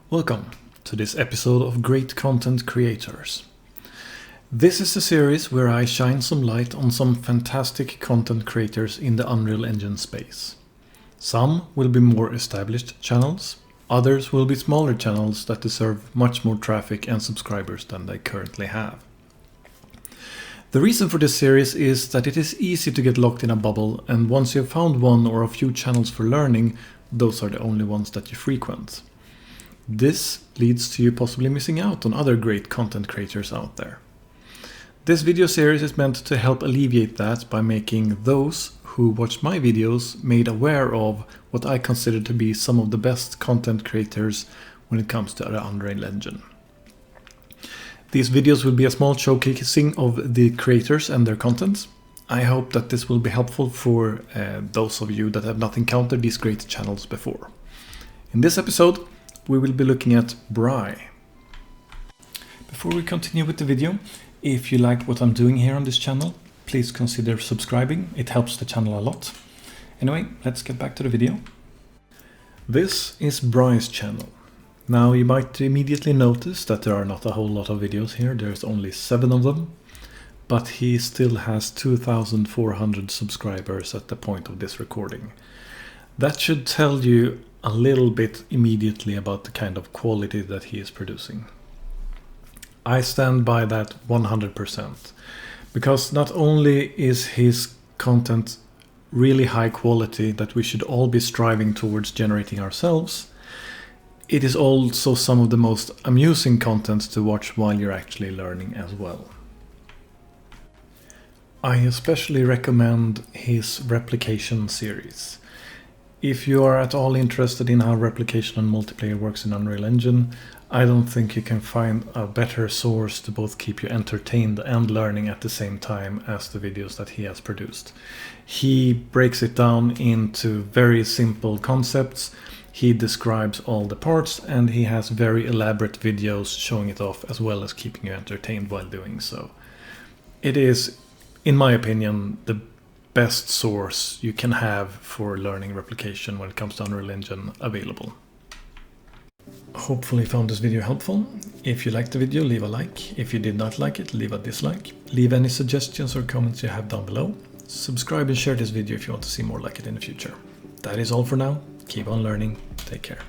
Welcome to this episode of Great Content Creators. This is a series where I shine some light on some fantastic content creators in the Unreal Engine space. Some will be more established channels, others will be smaller channels that deserve much more traffic and subscribers than they currently have. The reason for this series is that it is easy to get locked in a bubble, and once you have found one or a few channels for learning, those are the only ones that you frequent. This leads to you possibly missing out on other great content creators out there. This video series is meant to help alleviate that by making those who watch my videos made aware of what I consider to be some of the best content creators when it comes to the Unreal Engine. These videos will be a small showcasing of the creators and their content. I hope that this will be helpful for those of you that have not encountered these great channels before. In this episode, we will be looking at Bry. Before we continue with the video, if you like what I'm doing here on this channel, please consider subscribing. It helps the channel a lot. Anyway, let's get back to the video. This is Bry's channel. Now you might immediately notice that there are not a whole lot of videos here. There's only 7 of them, but he still has 2,400 subscribers at the point of this recording. That should tell you a little bit immediately about the kind of quality that he is producing. I stand by that 100%, because not only is his content really high quality that we should all be striving towards generating ourselves, it is also some of the most amusing content to watch while you're actually learning as well. I especially recommend his replication series. If you are at all interested in how replication and multiplayer works in Unreal Engine, I don't think you can find a better source to both keep you entertained and learning at the same time as the videos that he has produced. He breaks it down into very simple concepts, he describes all the parts, and he has very elaborate videos showing it off as well as keeping you entertained while doing so. It is, in my opinion, the best source you can have for learning replication when it comes to Unreal Engine available. Hopefully you found this video helpful. If you liked the video, leave a like. If you did not like it, leave a dislike. Leave any suggestions or comments you have down below. Subscribe and share this video if you want to see more like it in the future. That is all for now. Keep on learning. Take care.